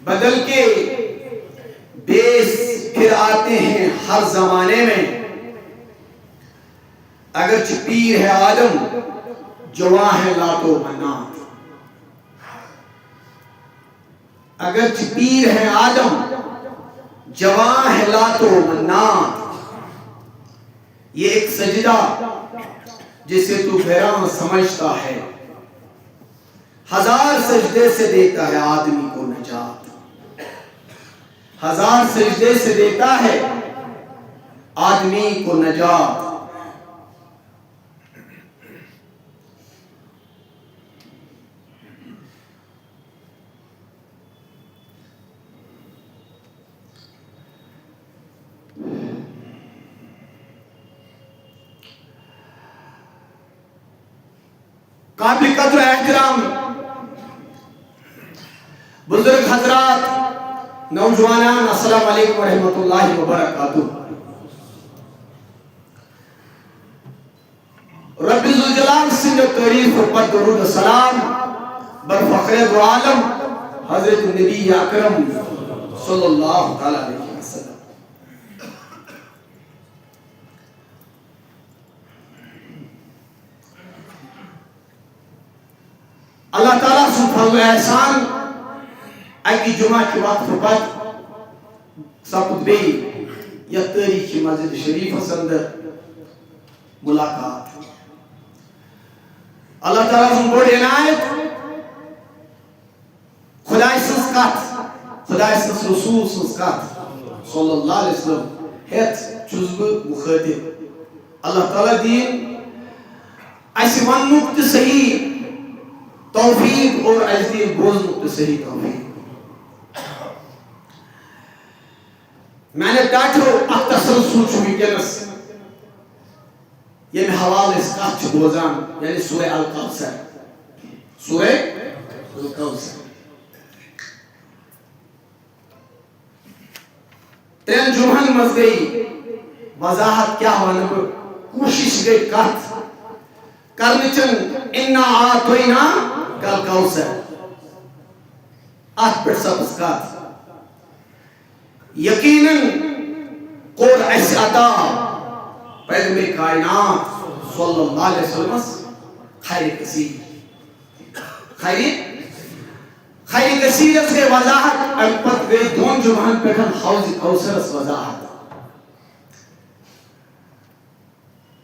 بدل کے بیس پھر آتے ہیں ہر زمانے میں. اگرچہ پیر ہے آدم جواں ہے لات و منات. اگرچہ پیر ہے آدم جواں ہے لات و منات. یہ ایک سجدہ جسے تو حیران سمجھتا ہے، ہزار سجدے سے دیتا ہے آدمی کو نجات. ہزار سجدے سے دیتا ہے آدمی کو نجات. قابل قدر احترام بزرگ حضرات، نوجوانان، السلام علیکم ورحمۃ اللہ وبرکاتہ. رب ذوالجلال سند تعریف پر درود السلام بر فخر دو عالم حضرت نبی اکرم صلی اللہ تعالی علیہ وسلم. اللہ تعالیٰ سن فضل احسان اکی جمعہ کی وقت پت سپد بی یا تاریخی مسجد شریف اندر ملاقات. اللہ تعالیٰ سن بڑی عنایت خدای سنس کت، خدای سنس رسول سنس کت صلی اللہ علیہ وسلم ہیت چوز مخاطب. اللہ تعالیٰ دین ایسی وننک تی صحیح توفیق اور عزیز بوزنک تی صحیح توفیق. میں نے ڈاٹو اک تسلسل چھو وینکینس یعنی حوالہ اس کت چھ بوزان، یعنی سورہ الکوثر. سورہ الکوثر ترین جمعن مز گئی وضاحت کیا ونب کوشش گئی کت کرنچن انا آتوینا کل کوثر ات پر سبز کت. یقیناً قول اس عطا پیغمبر کائنات صلی اللہ علیہ وسلم خیر کثیر خیر کثیر سے وضاحت امپت گئی دون جمعن پیٹھن حوض کوثر اس وضاحت.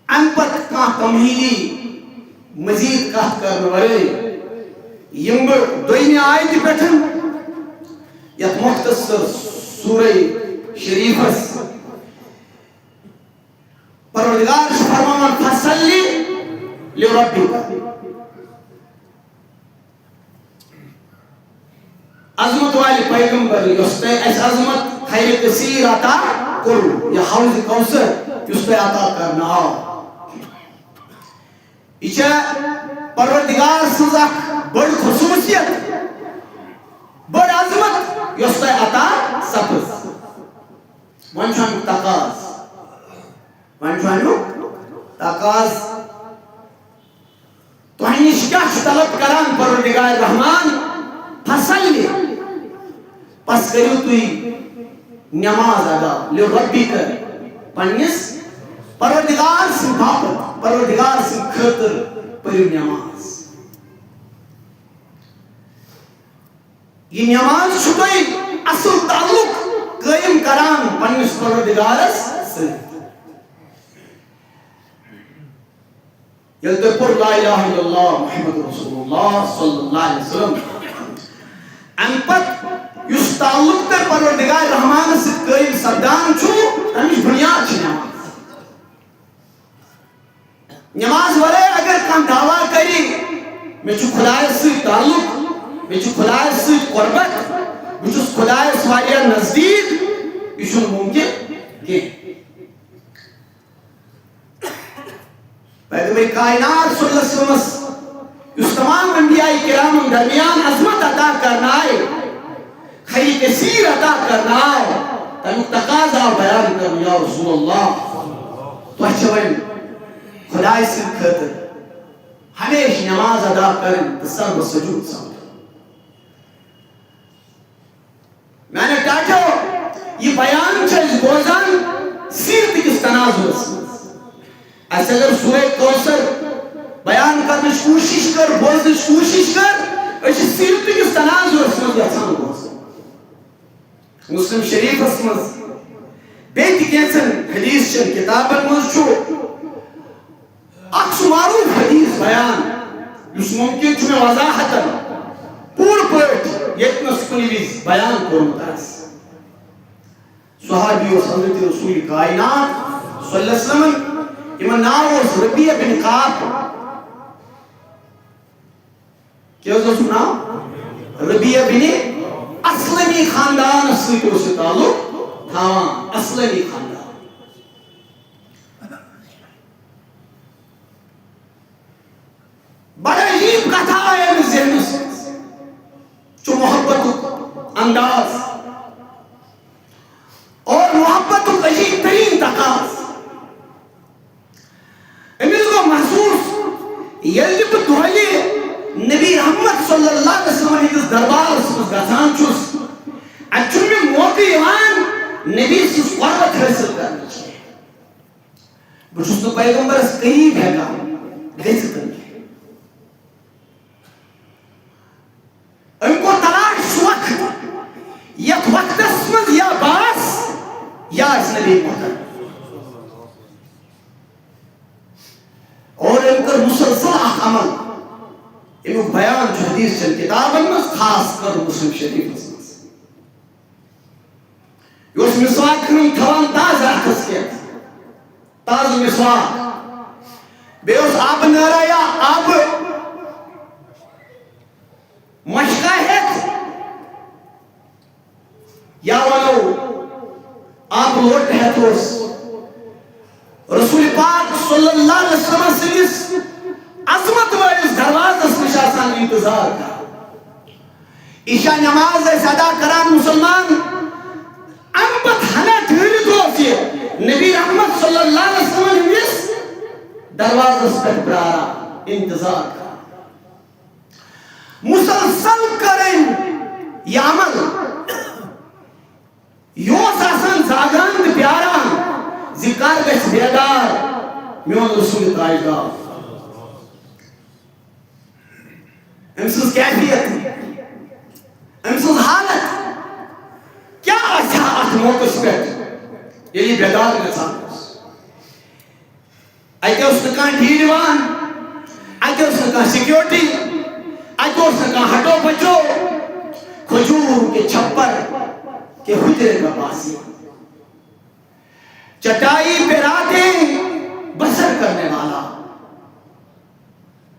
امپت کا تمہیدی مزید کہت کرنے والے یم دویمی آیت پیٹھن یت مختصر سورہ شریفس پروردگار فرمان فصلی لربک. عظمت والی پیغمبر یستے اس عظمت خیر کثیر عطا کرو یا حوض کوثر یستے عطا کرنا. یہ پروردگار سزا بڑ خصوصیت بڑ عظمت یستے عطا سپز. ونشان تقاض تقاض تو ہنیش کیا طلب کران پروردگار رحمان فصلی پس کریو توی نماز ادا لربی کر پنیس پروردگار سے باپت پروردگار سے خطر پریو نماز. یہ نماز چھوٹوئی اصل تعلق قائم کران پنیس پروردگار سے. یلدر پر لا الہ الا اللہ محمد رسول اللہ صلی اللہ علیہ وسلم امپت یس تعلق تر پروردگار رحمان سے قائم سردان چھو ہمیش بنیاد چھ نماز. نماز ورے اگر کم دعویٰ کری میں چھو خدای سے تعلق، میں چھو خدای سے قربت، میں چھو خدای سے واریہ نزدیک، یہ چھو ممکن کہ پیغمبر کائنات صلی اللہ علیہ وسلم اس تمام انبیاء کرام درمیان عظمت عطا کرنا ہے، خیر کثیر عطا کرنا ہے، تنو تقاضا بیان کرنا یا رسول اللہ. تو اچھوئن خدای سے خطر ہمیش نماز ادا کریں تصر و سجود سمجھ. یہ بیان چیز بوزان سیرت کس تناظر ایسے اگر سورہ کوثر بیان کرنے کوشش کر بوزنے کوشش کر ایسے سیرت کس تناظر اسمز یسان بوزن مسلم شریف اسمز بیتی کیسن حدیث چن کتاب المز چھو اکس معروف حدیث بیان اس ممکن چھو میں وضاحتا پور پرٹ یتنا سکنی بیز بیان کرتا ہے صحابی و حضرت رسول کائنات صلی اللہ علیہ وسلم امن ناوز ربیہ بن قاب کیا اس کا نام ربیہ بن اسلمی خاندان اصلی کو سے تعلق ہاں اسلمی خاندان بڑا عجیب کتھا ہے ذہن سے جو محبت انداز اور محبت عجیب ترین تقاض امیز کو محسوس یلب دہلی نبی رحمت صلی اللہ علیہ وسلم ہندس دربار اسمس گزان چھس اچھن میں موقع ایوان نبی سس قربت حاصل کرنا چاہیے بچھس تو پیغمبر اس قریب ہے گا گیس کرنے ان کو تلاش وقت یا وقت اسمز یا باس یا اس نبی محترم اور ان کا مسلسل عمل انہو بیان جو حدیث چل کتاب انمس خاص کر مسلم شریف اسمس یہ اس مسواک میں تھوان تاز احکس کیا تاز مسواک بے اس آب نارا یا آب مشکا ہے یا ولو آپ لوٹ ہے تو رسول پاک صلی اللہ علیہ وسلم سے اس عظمت و اس دروازہ اس نشاسان انتظار کا عشاء نماز ادا کران مسلمان امبت ہنا دھیر دو سے نبی رحمت صلی اللہ علیہ وسلم اس دروازہ اس پر برارا انتظار کا مسلسل کریں یہ عمل یوس آسان زاگان پیارا ذکر گش بیدار میون رسول تاجدار امسوس کیفیت امسوس حالت کیا اچھا ات موقع پہ یہ بیدار گژھان اتہ اس کان ڈھیڑوان اتہ اس کان سیکیورٹی اتہ اس کان ہٹو بچو کھجور کے چھپر کے حجرے کا باسی چٹائی پہ راتیں بسر کرنے والا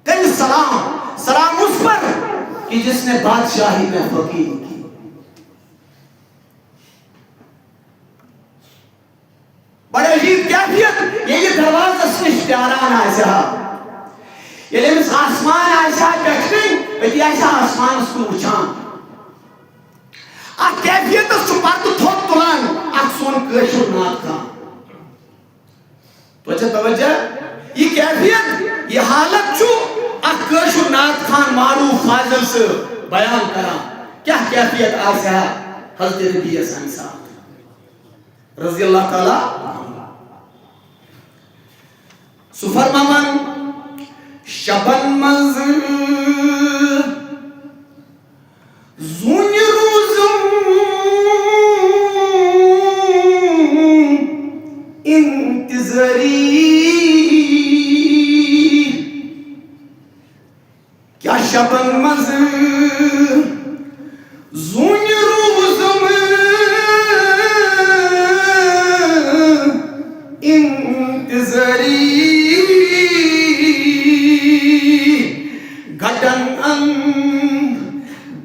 کئی سلام اس پر کہ جس نے بادشاہی میں فقیر کی بڑے عجیب کیفیت یہ دروازہ سے پیاران آئیسا یہ لیمس آسمان آئیسا بیٹھنگ بیٹی آئیسا آسمان اس کو اچھان آہ کیفیت اس کو پارتو تھوک تلان آہ سون کرشو نات کا تو اچھا توجہ یہ کیفیت یہ حالت چھو آہ کرشو نات خان معروف فاضل سے بیان کرا کیا کیفیت آئیسا حضرت نبی اسلامی صاحب رضی اللہ تعالیٰ سفر ممن شبن مز زون روزم انتظاری کیا شبن مز زون روزم انتظاری گھٹن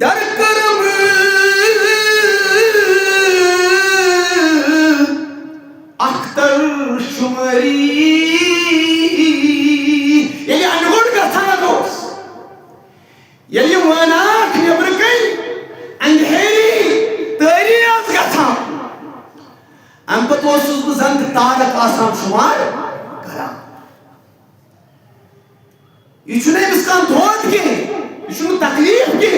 در کرم اختر شمری یلی انگوڑ کا تھا دوست یلی واناک نبرکی اندھیری تیری آز کا تھا امپت وصوص بزند تارک آسان شمار کرا یہ چھنے مسکان دھوت کے یہ چھنے تکلیف کے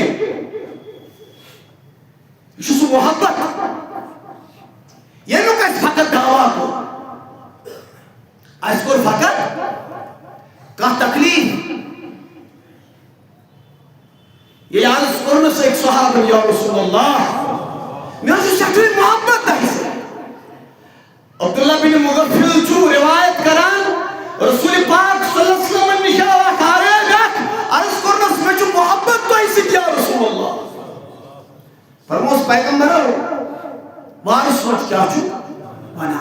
یہ چھنے محبت فقط دعوا کو اس کو فقط کا تکلیف یہ عرض کرنے سے ایک صحابہ یا رسول اللہ میں سے شکل محبت ہے عبداللہ بن مغفل چھو روایت کران رسول پاک صلی اللہ علیہ وسلم نشاوہ کھارے گا عرض کرنے سے میں چھو محبت تو ایسی یا رسول اللہ فرموس پیغمبر وارس وقت کیا چھو بنا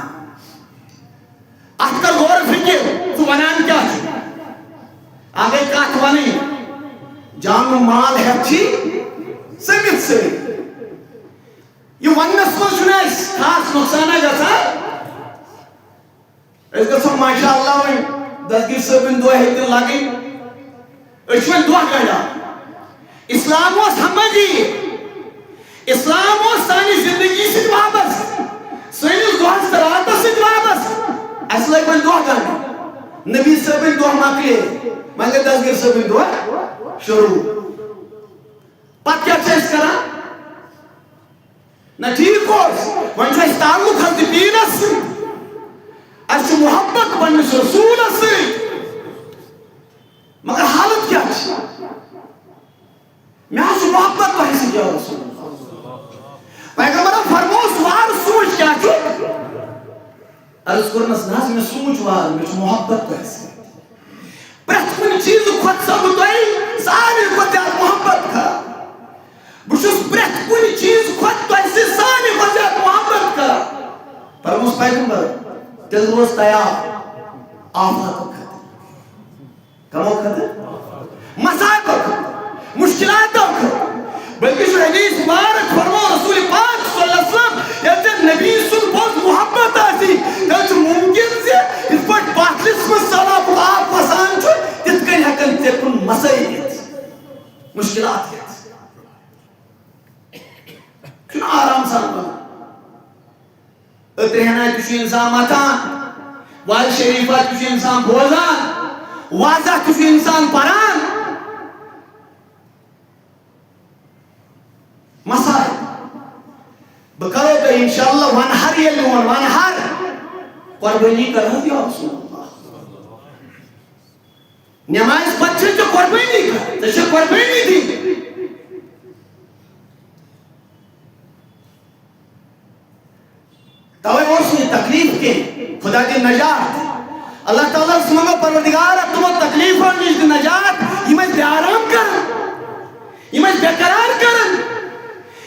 آج کل غور فکر تو بنان کیا چھو آگے کاتوانی جان و مال ہے چی سمیت سے یہ ونس کو سنائس خاص نقصانہ گسا اس گسا ماشاءاللہ وین دستگیر صاحبین دعا ہیتن لگی اشوین دعا کرنا اسلام و سمجھی اسلام و سانی زندگی سے واپس سانی دعا سراتا سے واپس ایسا لگ من دعا کرنا نبی صاحبین دعا مکلے مانگے دستگیر صاحبین دعا شروع پت کیا چیز کرا نہ ٹھیک ہو ون چھ تعلق حضرت دینس اس محبت بنس رسول سے مگر حالت کیا چھ میں اس محبت کو حیث کیا رسول پیغمبر فرموس وار سوچ کیا چھ عرض کرنس ناز میں سوچ وار میں محبت کو حیث پرت کن چیز خود سب توئی ساری کو زیادہ محبت کا بشس پرت کن چیز خود توئی سے ساری کو زیادہ محبت کا فرموس پیغمبر دل روز تیار آفات کو کھتے کمو کھتے مسائب کو کھتے مشکلات کو کھتے بلکہ جو حدیث مبارک فرمو رسول پاک صلی اللہ علیہ وسلم یا جب نبی سن بہت محبت آسی تلچ ممکن سے اس پر باقلس میں صلاح آپ پسان چھو تتکن حقن تکن مسائلیت مشکلات ہے کیوں آرام سان بنا اترہنا کچھ انسان ماتان وال شریفات کچھ انسان بوزان واضح کچھ انسان پران مسائل بکرو تو انشاءاللہ ونہر یہ لون ونہر قربانی کرنا دیا رسول اللہ نمائز بچے جو قربانی کر تشہ قربانی دی توے اور سنی تکلیف کے خدا کی نجات اللہ تعالیٰ سمجھو پروردگار تمہیں تکلیف اور نجات یہ میں آرام کر یہ میں بیقرار کر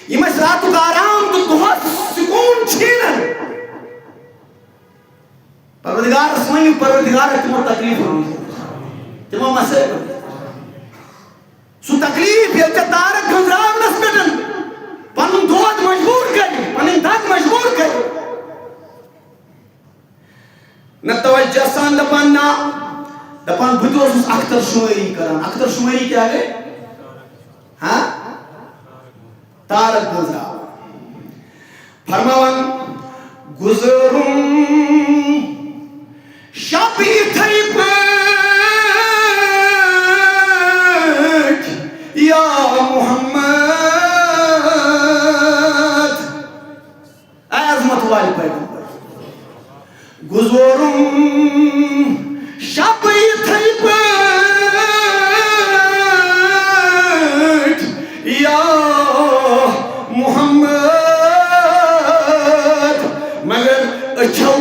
یہ میں راتو کا آرام تو بہت سکون چھینن پروردگار سمجھو پروردگار تمہیں تکلیف ہو تمہیں مسئلہ کر سو تکلیف یہ تارک گزرام نسبتن پنن دود مجبور کر پنن داد مجبور کر نتوجہ سان دپان نا دپان بھتوس اس اختر شماری کران اختر شماری کیا ہے ہاں تارک گزرام فرماوان گزرم شبی تھئی پیٹ یا محمد اے عظمت والی پیغمبر گزرم شبی تھئی پیٹ یا محمد مگر اچھو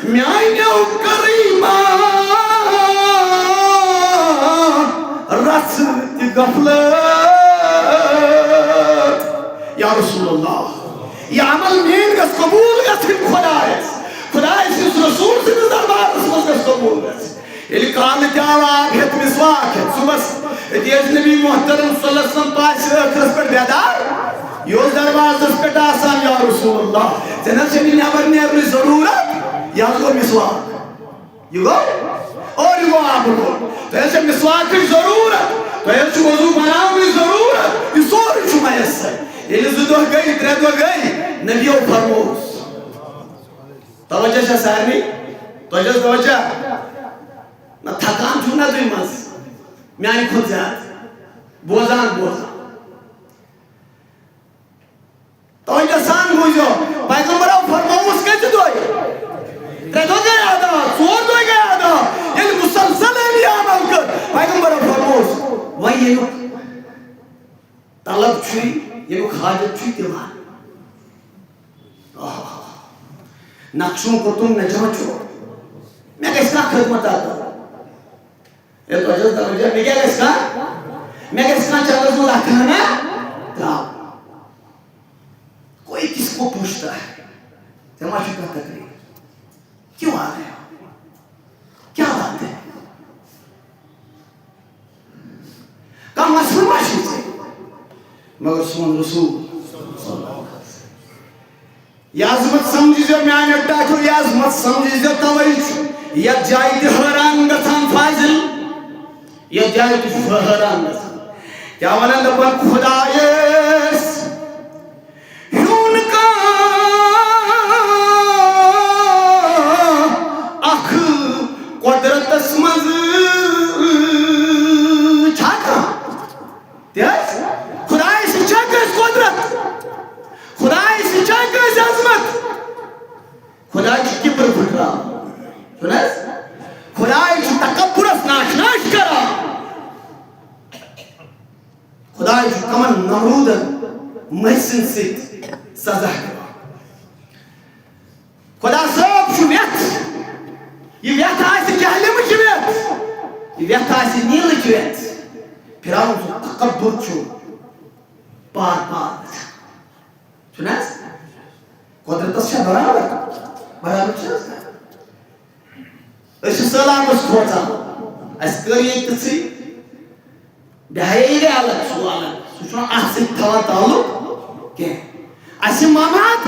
میانیو کریمہ رسط غفلت یا رسول اللہ یہ عمل مین گس قبول گس خدا ہے خدا اس رسول سے دربار رسول گس قبول گس یلی کال جاوا آگھت مسواک ہے صبح دیش نبی محترم صلی اللہ علیہ وسلم پاس اخرس پر بیدار یوز دربار دس پہ آسان یا رسول اللہ زنر سے بھی نیابر نیابر ضرورت یا کو مسواک یہ گو اور یہ گو آپ کو تو ایسے مسواک کی ضرورت تو ایسے وضو بناؤ کی ضرورت یہ سوری شمایس ہے یہ لزدو گئی تردو گئی نبیو فرموز توجہ شاہ سارنی توجہ نہ تھکان چھونا دوئی مز میانی خود زیاد بوزان توجہ سان گوزو پیغمبرہ فرموز کہتے شےٚ دۄہ گٔے ادا 4 دۄہ گٔے ادا ییٚلہِ مُسلسل أمی عمل کٔر پیغمبرن فرمووُس وۄنۍ ییٚمیُک طلب چھُے ییٚمیُک حاجت چھُے دِوان نقشوں کو تم نہ جانچو میں گژھِ کانٛہہ خدمت کرُن ہے توجہ توجہ مےٚ کیٛاہ گژھِ کانٛہہ چندس منٛز اکھ ہنا تراو کوئی کس کو پوچھتا ہے ژےٚ چھُ کانٛہہ تکلیف کیوں آ رہے ہو کیا بات ہے کانٛہہ مسلہٕ ما چھُے ژےٚ مگر سون رسول یہ عظمت سمجھیزیو میانیو ٹاٹھو یہ عظمت سمجھیزیو توے چھُ یتھ جایہِ تہِ حٲران گژھان فاضل یتھ جایہِ تہِ چھُ حٲران گژھان کیا ونان دپان خدایس ہیوٚن کانٛہہ اکھ قۄدرتس منٛز چھا کانٛہہ تِکیٛازِ خداے سٕنٛز چھا کٲنٛسہِ قۄدرت خداے سٕنٛز چھا کٲنٛسہِ عظمت خداے چھُ کِبر پھٕٹراوان چھُنہٕ حظ خداے چھُ تکبُرس ناش ناش کران خداے چھُ کمن نمروٗدن مٔحسِن سۭتۍ سزا دِوان خدا صٲب چھُ ویٚتھ یہِ ویٚتھ آسہِ جہلمٕچ ویٚتھ یہِ ویٚتھ آسہِ نیٖلٕچ ویٚتھ پھِراوُن سُنٛد تکبُر چھُ پار پار گژھان چھُنہٕ حظ قۄدرتس چھا برابر چھِ حظ أسۍ چھِ سٲلابس کھوژان اَسہِ کٔر ییٚتہِ تِژھٕے بیٚہایے گٔے الگ سُہ گوٚو الگ سُہ چھُنہٕ اَتھ سۭتۍ تھاوان تعلق کینٛہہ اَسہِ یِم معاملات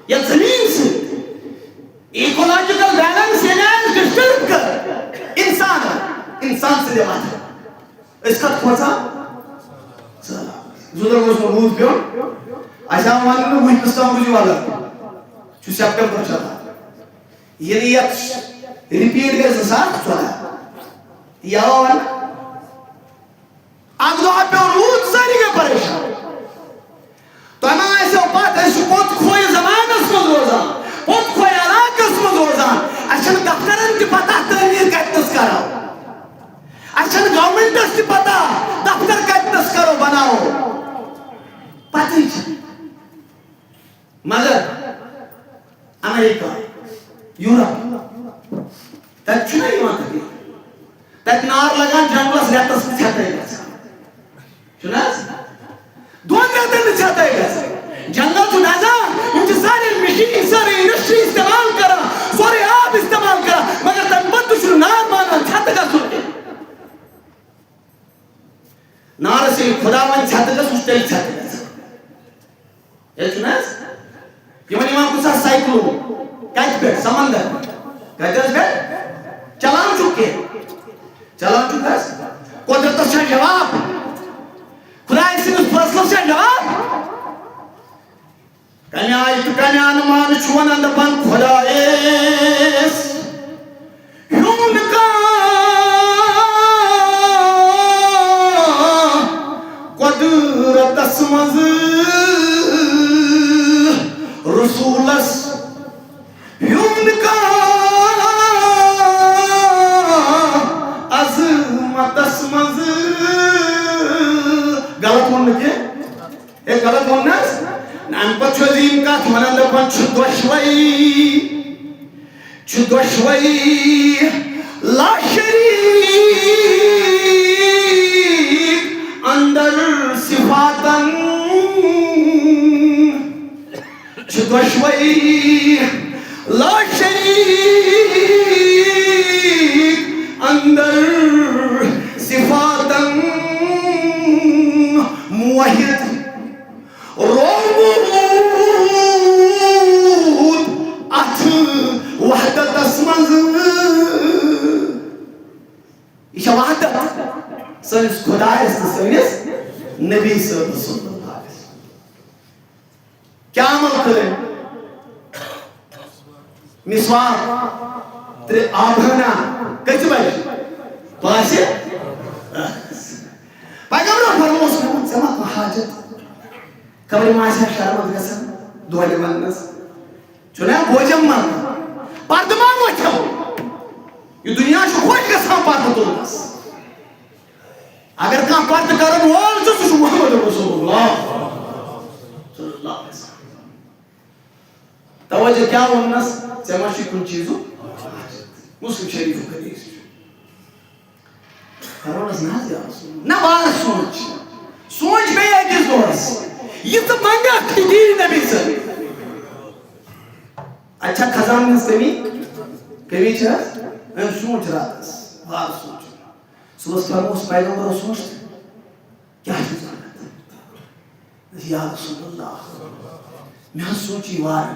یتھ زمیٖن سۭتۍ ایکولاجِکل بیلنس ییٚلہِ اَسہِ ڈسٹرب کٔر انسان سٕنٛدِ وتھٕ أسۍ کتھ کھوژان سہلاب 2 دۄہ اوس نہٕ روٗد پیوٚن اَسہِ آو وننہٕ وٕنکیٚس تام روٗزِو الگ چھُ سپٹمبر چلان ییٚلہِ یتھ رِپیٖٹ گژھِ 2014 یہِ آو وننہٕ اکھ دۄہ پیوٚو روٗد سٲری گٔے پریشان تۄہہِ ما آسیو پتہ أسۍ چھِ پوٚت کھوے زمانس منٛز روزان پوٚت کھوے علاقس منٛز روزان اَسہِ چھنہٕ دفترن تہِ پتہ تعمیٖر کتنس کرو اَسہِ چھنہٕ گورمنٹس تہِ پتہ دفتر کتنس کرو بناوو پتہٕ چھنہٕ مگر امریکہ یورپ تتہِ چھُنہ یِوان تکلیٖف تتہِ نار لگان جنگلس رٮ۪تس نہٕ ژھٮ۪تَے گژھان چھُنہٕ حظ 2 رٮ۪تن نہٕ ژھٮ۪تَے گژھان جنگل چھُ دزان یِم چھِ سارے مِشیٖن سٲرٕے انڈسٹری استعمال کران سورُے آب استعمال کران مگر تمہِ پتہٕ تہِ چھُنہٕ نار مانان ژھٮ۪تہٕ گژھُن کینٛہہ نارس ییٚلہِ خۄدا وَنہِ ژھٮ۪تہٕ گژھ سُہ چھُ تیٚلہِ ژھٮ۪تہٕ گژھان ہے چھُنہٕ حظ یِمن یِوان کُنہِ ساتہٕ سایکلون کتہِ پٮ۪ٹھ سمندر کتہِ حظ پٮ۪ٹھ چلان چھُکھ کینٛہہ چلان چھُکھ حظ قۄدرتس چھا جواب خداے سٕنٛدِس فٲصلس چھا جواب کمہِ آیہِ تہٕ کمہِ انہٕ مانہٕ چھُ ونان دپان خۄدایس ہیوٚن قۄدرتس منٛز رسوٗلس ہیوٚن عظمتس منٛز غلط ووٚن نہٕ کینٛہہ ہے غلط ووٚن نہ حظ اَمہِ پتہٕ چھُ عظیٖم کتھ ونان دپان چھُ دۄشوَے لاشریٖک اندر صفاتن چھُ دۄشوَے لاشریٖک اندر صفاتن موحد روٗد اتھ وحدتس منٛز یہِ چھےٚ وحدت سٲنِس خۄدایس تہٕ سٲنِس نبی صٲبس صلی اللہ علیہ وسلم کیٛاہ عمل کٔر أمۍ مسواک آبہنا کٔژِ بجہِ 5 پیغمبرن فرمووُس ژےٚ ما کانٛہہ حاجت خبر ما آسہِ ہا شرمت گژھان دۄہلہِ وننس چھُنہ بوجم منٛز پردما وچھو یہ دنیا خوش گژھان پردٕ تُلنس اگر کانٛہہ پردٕ کرن وول چھُ سُہ چھُ محمد رسول اللہ صلی اللہ علیہ وسلم توجہ کیا ووننس ژےٚ ما چھُے کُنہِ چیٖزُک مسلم شریفُک حدیث چھُ فرونس نہ حظ یا رسول اللہ نہ وار سونچ بیٚیہِ أکِس دۄہس یہ ژٕ منگکھ یہِ دی نبی ژےٚ اچھا خزان ہٕنٛز کمی چھِ حظ أمۍ سونچ راتس وار سونچ صبحس فرموس پیغمبرو سونچ کیٛاہ چھُ ضروٗرت یا رسول اللہ مےٚ حظ سونچ یہِ وارٕ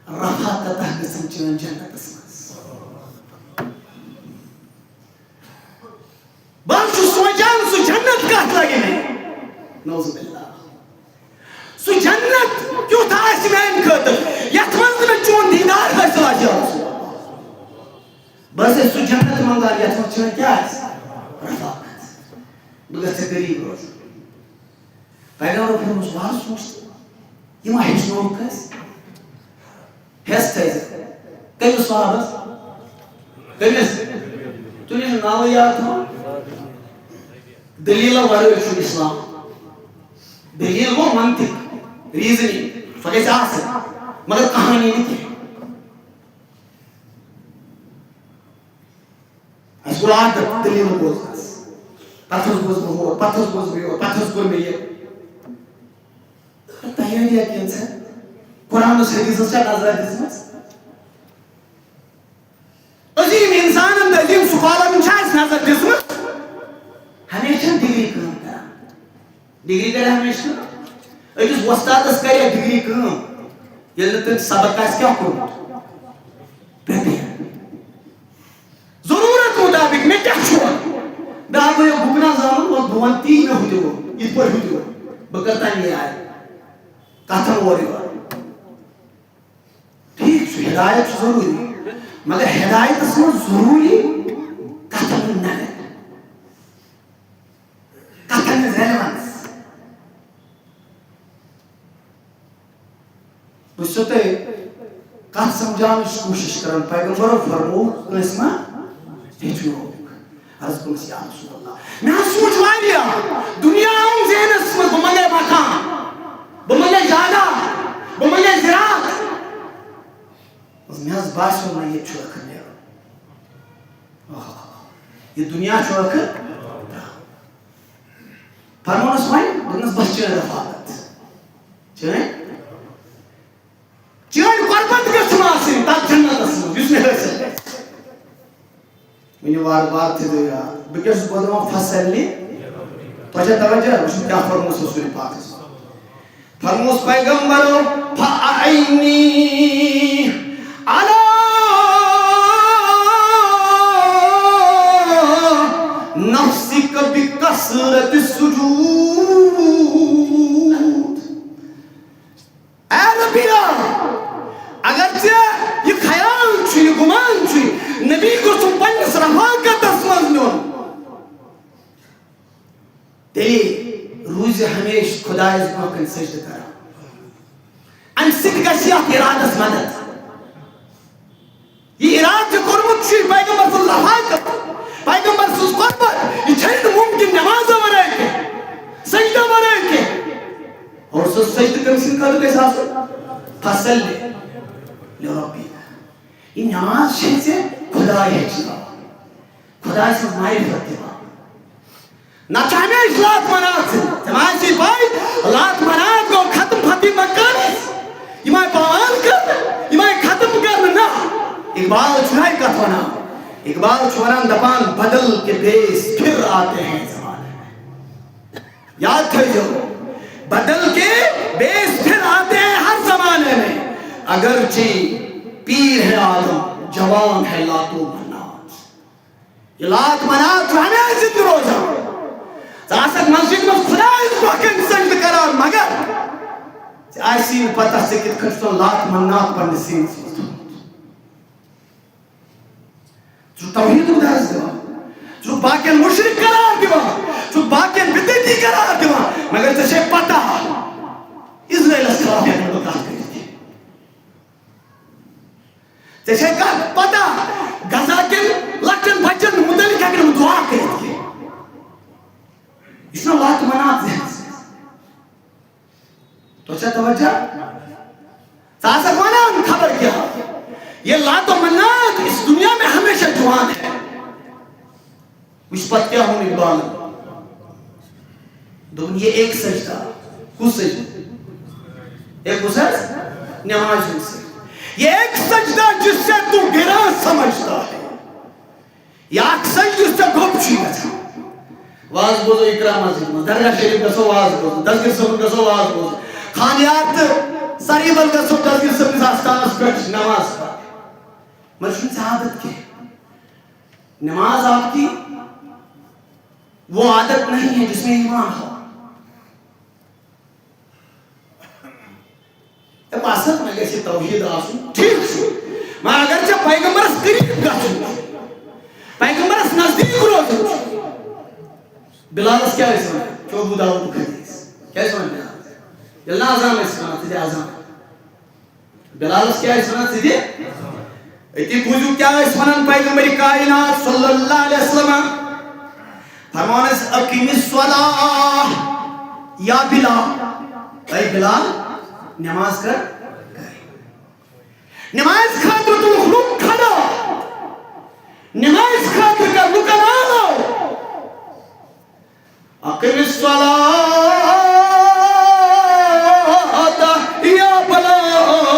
رفاقتہ گژھن چٲنۍ جنتس منٛز بہٕ چھُس سونچان سُہ جنت کتھ لگہِ مےٚ نعوذ باللہ سُہ جنت کیُتھ آسہِ میانہِ خٲطرٕ یتھ منٛز نہٕ مےٚ چون دیدار حٲصِل آسہِ یا رسول اللہ بہٕ ٲسٕس سُہ جنت منٛگان یتھ منٛز چٲنۍ کیٛاہ آسہِ رفاقت بہٕ گژھٕ ژےٚ قریٖب روزُن پیغمبرو فرموس وار سونچ یہِ ما ہیٚچھنووُکھ أسۍ ہیٚس تھٲیزِ کٔمِس صحابس کٔمِس تُہۍ ٲسِو ناوٕے یاد تھاوان دلیٖلو ورٲے چھُ اسلام دلیٖل گوٚو منطق ریٖزنِنٛگ سۄ گژھِ آسٕنۍ مگر کہانی نہٕ کینٛہہ اَسہِ گوٚو عادت دلیٖل بوزنس پتہٕ حظ گوٚوس بہٕ ہور پتہٕ حظ گوٚوس بہٕ یور پتہٕ حظ کوٚر مےٚ یہِ تیٲریا کینٛژھا قرآنس حدیثس چھا نظرا دِژمٕژ عظیٖم اِنسانن تہٕ عظیٖم سکالرن چھا اَسہِ نظر دِژمٕژ ہمیشہ ڈگری کٲم کران ڈگری کرِ ہمیشہ أکِس وۄستادس کرِ ڈگری کٲم ییٚلہِ نہٕ تٔمۍ سبق آسہِ کیٛاہ کوٚرمُت پرٛٮ۪پِیر ضروٗرت مُطابق مےٚ کیٛاہ چھُ مےٚ آو بہٕ بُکنا زانُن بہٕ ونہٕ تی مےٚ ہُہ تہِ ووٚن یِتھ پٲٹھۍ ہُہ تہِ ووٚن بہٕ کر تانۍ یہِ آیہِ کتھن اورٕ یورٕ ٹھیٖک چھُ ہدایت چھُ ضروٗری مگر ہدایتس منٛز ضروٗری کتھن ہُنٛد نظر کتھن ہٕنٛز ریلوینس بہٕ چھُسو تۄہہِ کتھ سمجھاونٕچ کوٗشش کران پیغمبرو فرمووُکھ کٲنٛسہِ ما ہیٚچھنووُکھ عرض کوٚرمس یا رسول اللہ مےٚ حظ سونچ واریاہ دُنیا آوُم ذہنس منٛز بہٕ منگے مکان بہٕ منگے جایداد بہٕ منگے زِراعت مےٚ حظ باسیو نہ ییٚتہِ چھُ ٲخر نیرُن یہِ دُنیا چھُ ٲخر فرمونس وۄنۍ دوٚپنس بس چٲنۍ رفاقت چٲنۍ قۄربت گٔژھٕم آسٕنۍ تتھ جنتس منٛز یُس مےٚ حٲصِل گژھِ ؤنِو وارٕ وارٕ تھٲیزیو یاد بہٕ کیٛاہ چھُس بوزناوان فصلنہِ تۄہہِ چھا توجہ وٕچھُن کیٛاہ فرموس رسول پاکس فرموس پیغمبرو فأعِنِّی علی نفسک بکثرت السجود اے ربیا اگر ژےٚ یہِ خیال چھُ یہِ گُمان چھُ نبی گوٚژھُم پننِس رفاقتس منٛز نیُن تیٚلہِ روٗزِ ہمیشہِ خۄدایس برونٛہہ کَنہِ سجدٕ کران امہِ سۭتۍ گژھِ یتھ ارادس مدد یہِ ارادٕ چھُ کوٚرمُت چھُ پیغمبر سُنٛد رفاقت پیغمبر سٕنٛز قۄربت یہِ چھےٚ نہٕ مُمکِن نٮ۪مازو ورٲے کینٛہہ سجدو ورٲے کینٛہہ اور سُہ سجدٕ کٔمۍ سٕنٛدِ خٲطرٕ گژھِ آسُن فصلہِ لربِک یہِ نٮ۪ماز چھے ژےٚ خۄداے ہیٚچھناوان خۄداے سٕنٛز معرفت دِوان نتہٕ چھُ ہمیشہِ لات منات ژےٚ ما آسی پاے لات منات گوٚو ختم فتح مکانس یِم آیہِ پاوان کرنہٕ یِم آیہِ ختم کرنہٕ نہ اقبال چھُنہ یہِ کتھ ونان اقبال چھُ ونان دپان بدل کے بیس پھر آتے ہیں زمانے میں یاد تھٲیزیو بدل کے بیس پھر آتے ہیں ہر زمانے میں اگرچہ پیر ہے آدم جوان ہے لات و منات یہ لات منات چھُ ہمیشہِ زندٕ روزان ژٕ آسکھ مسجد منٛز خۄدایس برونٛہہ کَنہِ سجدٕ کران مگر ژےٚ آسی نہٕ پتہ ژےٚ کِتھ کٔنۍ چھُ لات منات پننِس سیٖنس منٛز تھوٚمُت ژٕ چھُکھ توحیٖدُک درس دِوان ژٕ چھُکھ باقین مُشرِک قرار دِوان ژٕ چھُکھ باقین بِدعتی قرار دِوان مگر ژےٚ چھے پتہ اسرائیلس خلاف ہٮ۪کہٕ نہٕ بہٕ کتھ کٔرِتھ ژےٚ چھےٚ کتھ پتہ غزا کٮ۪ن لۄکٹٮ۪ن بچن متعلق ہٮ۪کہِ نہٕ دعا کٔرِتھ کینٛہہ. یہِ چھُنہ لات منات ذہنس تو چھا توجہ ژٕ آسکھ ونان خبر کیٛاہ یہ لات و منات اس دنیا میں ہمیشہ جوان ہے. وچ پتہٕ کیٛاہ ووٚن اقبالن دوٚپُن یہ ایک سجدہ کُس سجدہ ایک کُس حظ نماز ہُنٛد سجدہ یہ ایک سجدہ جس سے تو گرا سمجھتا ہے یہ اکھ سجدہ یُس ژےٚ گوٚب چھُے گژھان. واز بوزو اقرا مسجد منٛز درگاہ شریف گژھو واز بوزو دسگیر صٲبُن گژھو واز بوزو خانیار تہٕ سریٖبل گژھو دسگیر صٲبنِس آستانس پٮ۪ٹھ نماز پڑھ مگر چھُنہٕ ژےٚ عادت کینٛہہ. نماز آپ کی وہ عادت نہیں ہے جس میں ایمان ہو. باسط مےٚ گژھِ توحیٖد آسُن ٹھیٖک چھُ مگر اگر ژےٚ پیغمبرس قریٖب گژھُن چھُ پیغمبرس نزدیٖک روزُن چھُ. بلالس کیٛاہ ٲسۍ ونان چھُ ابوٗ داوٗدُک حدیٖث کیٛاہ ٲسۍ ونان بلالس ییٚلہِ نہٕ اذان ٲسۍ ونان ژٕ دِ اذان بلالس کیٛاہ ٲسۍ ونان ژٕ دِ أتی بوٗزِو کیٛاہ ٲسۍ ونان پیغمبر کائنات صلی اللہ علیہ وسلم فرمان ٲسۍ اقیم الصلاۃ یا بلال اے بلال نماز کر نماز خاطر تُلُکھ لُکھ کھڑا نماز خاطر کر لُکن آلو اقیم الصلاۃ یا بلال.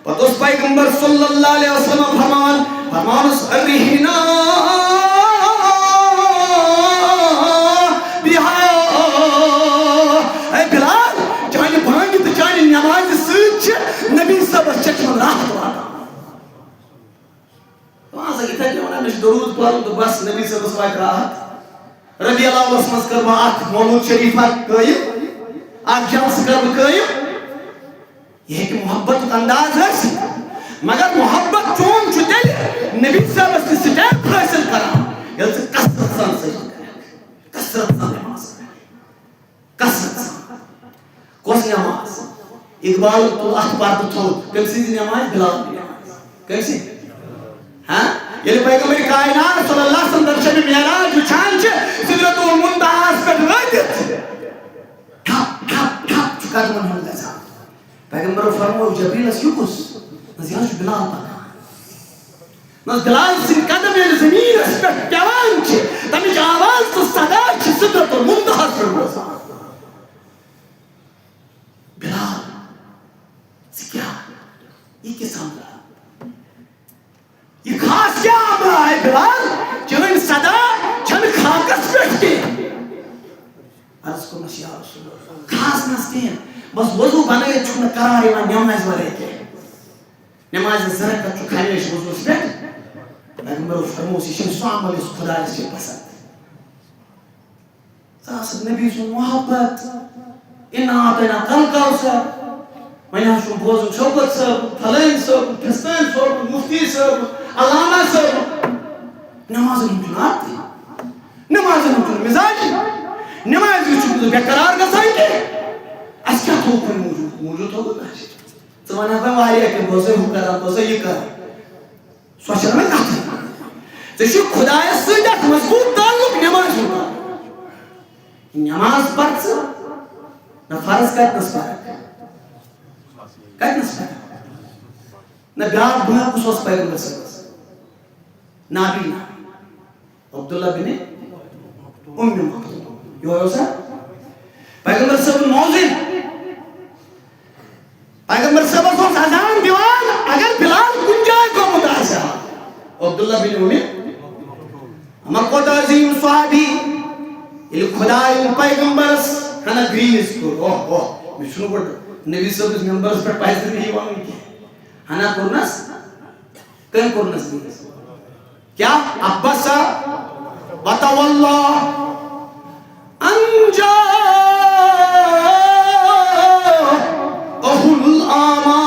پتہٕ اوس پیغمبر صلی اللہ علیہ وسلم فرمان اوس ارہنا نبی صبر چچمن راحت واتان. وہاں سے اتھے کیوں میں درود پڑھوں تو بس نبی صبر واتہِ راحت. ربی اللہ منٛز کٔر بہٕ اکھ مولوٗد شریف اکھ قٲیِم اکھ جلسہٕ کٔر بہٕ قٲیِم. یہ ہیٚکہِ محبتُک انداز ٲسِتھ مگر محبت چون چھُ تیٚلہِ نبی صٲبس تہِ سٹیپ حٲصِل کران ییٚلہِ ژٕ کثرت سان سجدٕ کرکھ کثرت سان نماز کرکھ کثرت سان. کۄس نماز اقبال تُل اتھ پردٕ تھوٚد کٔمۍ سٕنٛزِ نماز بلال نماز کٔمۍ سٕنٛدِ ییٚلہِ پیغمبر کائنات صلی اللہ علیہ وسلم درشب معراج وٕچھان چھِ سدرۃ المنتہاہس پٮ۪ٹھ وٲتِتھ ٹھپ ٹھپ ٹھپ چھُ قدمن ہُنٛد گژھان. پیغمبرو فرموو جبریٖلس یہِ کُس نہ یہِ حظ چھُ بلال پکان نہ بلال سٕنٛدۍ قدم ییٚلہِ زٔمیٖنس پٮ۪ٹھ پٮ۪وان چھِ تمِچ آواز تہٕ صدا چھِ سدرۃ المنتہاہس پٮ۪ٹھ روزان. بلال کیا یہ کس عملہ یہ خاص کیا عملہ ہے بلال چون صدا چھن خاکس پٮ۪ٹھ کی عرض کو مشیا رسول اللہ خاص نستین بس وضو بنائیت چھن قرار یوان نماز ورے کے نماز زرکت چھو کھانیش وضو پٮ۪ٹھ پیغمبر فرموس یہ چھن سو عمل اس خدا اس کے پسند. ساسد نبی سن محبت انا آتینا کل کوثر وۄنۍ حظ چھُم بوزُن شوکت صٲب فلٲنۍ صٲب فِستٲنۍ صٲب مُفتی صٲب علامہ صٲب نمازن ہُنٛد چھُنہٕ عادتٕے نمازن ہُنٛد چھُنہٕ مِزاجی نمازِ وِزِ چھُکھ نہٕ بے قرار گژھان کینٛہہ. اَسہِ کیٛاہ تھوٚوُکھ وۄنۍ موٗجوٗد تھوٚوُکھ نہ ژٕ وَنکھ وۄنۍ واریاہ کینٛہہ بہٕ ٲسَے ہُہ کران بہٕ ٲسَے یہِ کران سۄ چھَنہٕ وۄنۍ کَتھٕے. ژےٚ چھُے خۄدایَس سۭتۍ اکھ مضبوٗط تعلُق نمازِ ہُنٛد نماز پَر ژٕ نہ فرض کَتنَس پَرکھ کَتنَس پَرکھ نہ بیٛاکھ بٲژ کُس اوس پیغمبر صٲبَس نابیٖنا عبداللہ بن اُم مکتوم یہوے اوسا پیغمبر صٲبُن موزِن پیغمبر صٲبَس اوس اذان دِوان اگر بلال کُنہِ جایہِ گوٚمُت آسہِ ہا عبداللہ بن اُم اما کوتاہ عظیٖم صحابی ییٚلہِ خۄدایَن پیغمبرس ہنا گریٖز کوٚر اوہ مےٚ چھُنہٕ گۄڈٕ نبی صٲبس ممبرس پٮ۪ٹھ پَزِ نہٕ مےٚ یہِ وَنُن کینٛہہ ہنا کوٚرنس کٔمۍ کوٚرنس گریٖز کیا عبسا وتولى ان جاءه الأعمى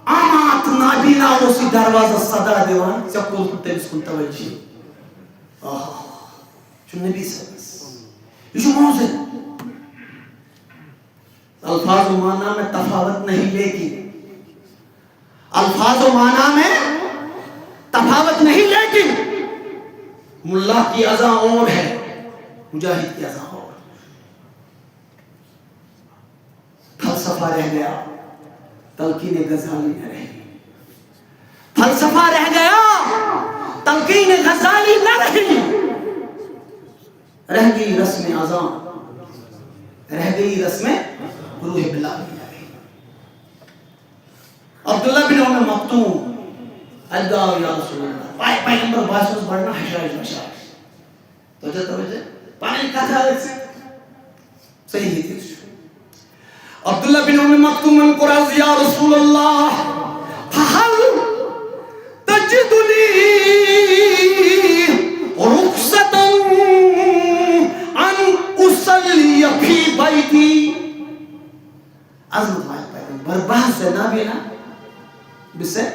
آمات نابینا اوس یہِ دروازس صدا دِوان ژےٚ کوٚرُتھ تٔمِس کُن توجہ چھُ نبی صٲبس یہِ چھُ موزِن الفاظ و معنی میں تفاوت نہیں، لیکن الفاظ و معنی میں تفاوت نہیں، لیکن ملا کی اذان اور ہے، مجاہد کی اذان اور۔ فلسفہ رہ گیا، تلقین غزالی نہ رہی، فلسفہ رہ گیا، تلقین غزالی نہ رہی، رہ گئی رسم اذان، رہ گئی رسم روح بلاغی نہ رہی۔ عبداللہ بن ام مکتوم ادعا یا رسول اللہ، پیغمبر باشوز بڑھنا حشائش بشائش تو جاتا وجہ پانی کہتا ہے صحیح ہی تھی۔ عبداللہ بن ام مکتوم ان کو راز یا رسول اللہ فحل تجد لی رخصتا ان اصلی فی بیتی۔ عظمت مائل پیغمبر بحث سے نہ بھی نا بس سے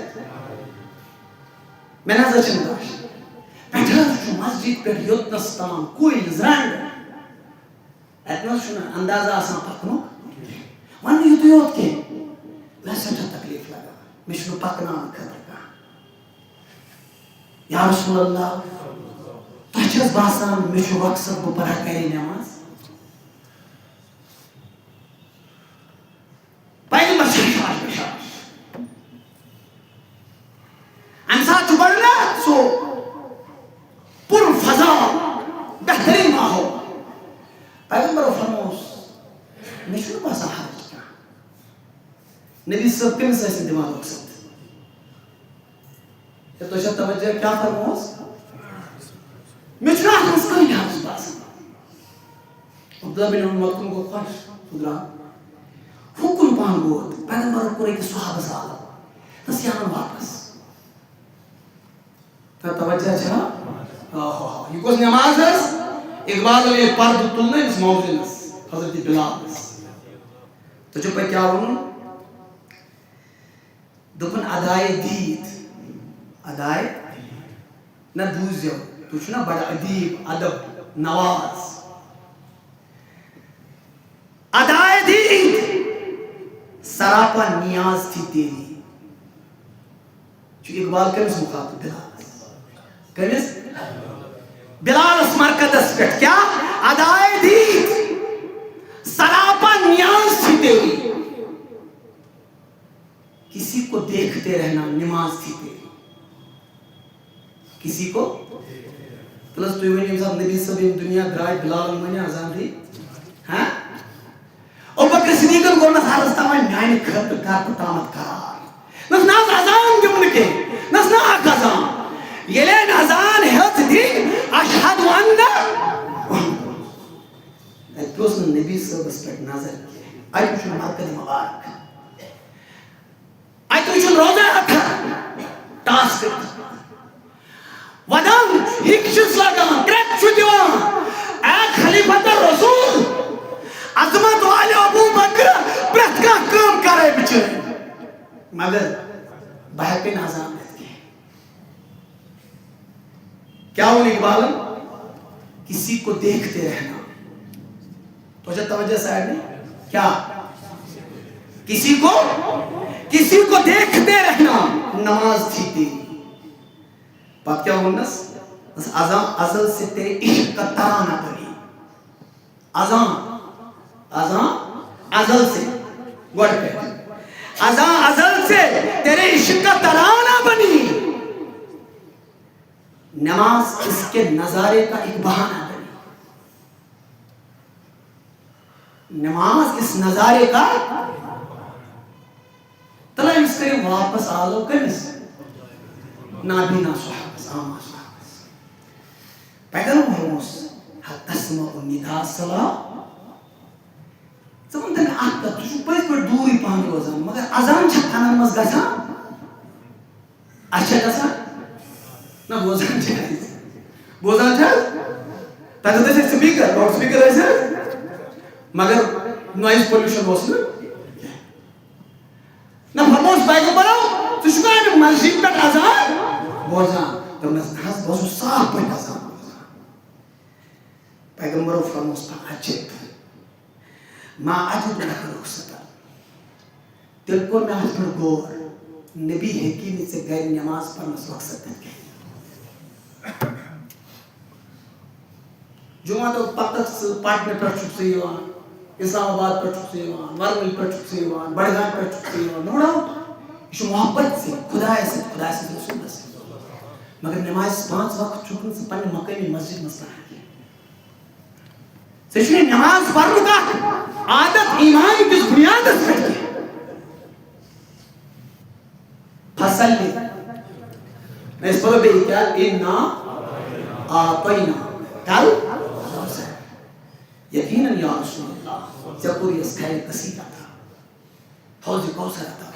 میں نظر چنداش بیٹھا شو مسجد پر یوتنس تمام کوئی زرانڈ اتنا شو اندازہ آسان پکنو ون یوتو یوت کے ویسا جا تکلیف لگا میں شنو پکنا خطر کا یا رسول اللہ تجھز باسان میں شو وقصد کو پڑھا کری نماز پیغمبر شاش بشاش انسان تو بڑھنا سو پر فضا بہترین ماحول پیغمبر فرموس میں شنو باسا حرج کا نبی صاحب کم سے ایسے دماغ اکسد یہ تو شاید توجہ کیا فرموس میں شنو حرج کوئی حرج باسا عبداللہ بن ام مکتوم کو خوش خدرا حکم پانگوت پیغمبر کو ایک صحابہ سالا تسیان واپس توجہ چھا یہ کس نماز ہے اقبال علیہ پرد تلنے اس موضوع حضرت بلال تو جو پہ کیا ہوں دکن ادائے دید ادائے نہ بوزیو تو چھنا بڑا ادیب ادب نواز ادائے دید سراپا نیاز تھی تیری جو اقبال کمس مخاطب بلال کمیس بلال اس مرکز پہ کیا ادائے دید سراپا نیاز تھی تیری کسی کو دیکھتے رہنا نماز تھی تیری کسی کو پلس تو یہ صاحب نبی صاحب دنیا درائے بلال میں آزان دی ہاں او بکر صدیقن کو نس حرز تمام میانی خط کار پتامت قرار نس ناز ازان دیون کے نس نا آک ازان یلین ازان حد دی اشہد واننا ایتوس نے نبی صاحب اس پر نظر کیا ایتوشن مرکز مبارک ایتوشن روزہ اکھا ٹاسک ودان ہکشس لگان کریک چھو دیوان اے خلیفت رسول عظمت والے ابو بکر پرت کا کام کرے بچے مگر بہتن ازان کیا ہوں اقبال کسی کو دیکھتے رہنا تو جب توجہ سائڈ نہیں کیا کسی کو دیکھتے رہنا نماز تھی تیری بات کیا ہوں نس ازان ازل سے تیرے عشق کا ترانہ بنی ازان ازل سے گوڑ پہ ازان ازل سے تیرے عشق کا ترانہ بنی نماز اس کے نظارے کا ایک بہانہ بنی نماز اس نظارے کا تلا اس کے واپس آلو کنس نابینا صحابس آما صحابس پیغمبر فرموس حتی تسمع النداء صلاح زمان تنگ آتا تشو پس پر دوری پانی روزان مگر ازان چھکانا مز گسا اچھا گسا نا بوزان چھائی بوزان چھائی تاکہ دیسے سپیکر لاؤڈ سپیکر ایسے مگر نوائز پولیوشن ہوسن نا فرموس پیغمبرو تو شکایت مسجد پر ازان بوزان تو ناز بوزو صاف پر ازان پیغمبرو فرموس پر عجب ما اجد لك رخصتا تیل کو میں ہاتھ پر گور نبی حکیم سے غیر نماز پڑھنا رخصت کہتے ہیں جمعہ تو پتک پاٹنے پر چھک سے یوان اسلام آباد پر چھک سے یوان ورمل پر چھک سے یوان بڑگان پر چھک سے یوان نوڑا یہ محبت سے خدا سے رسول سے مگر نماز 5 وقت چھکن سے پڑھنے مقامی مسجد مسئلہ ہے سچنے نماز پڑھنے کا عادت ایمان کس بنیاد سے ہے فصل لی میں اس پر بھی کیا اِنَّا آتَيْنَا کل یقیناً یا رسول اللہ جب پوری اس خیر کثیرہ تھا حوض کوثر تھا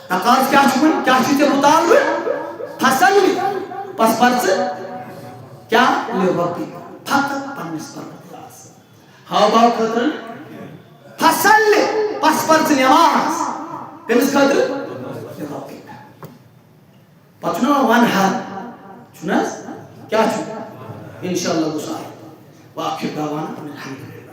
تقاض کیا چھوڑ کیا چیزیں مطالب فصل لی پس پرس کیا لے ربی فقط پنس پر ہاں باو خطر فصل لی پس پرس نماز کمس خطر لے ربی پچھنا ون ہر چھنس کیا چھوڑ انشاءاللہ گسار واخر دعوانا الحمدللہ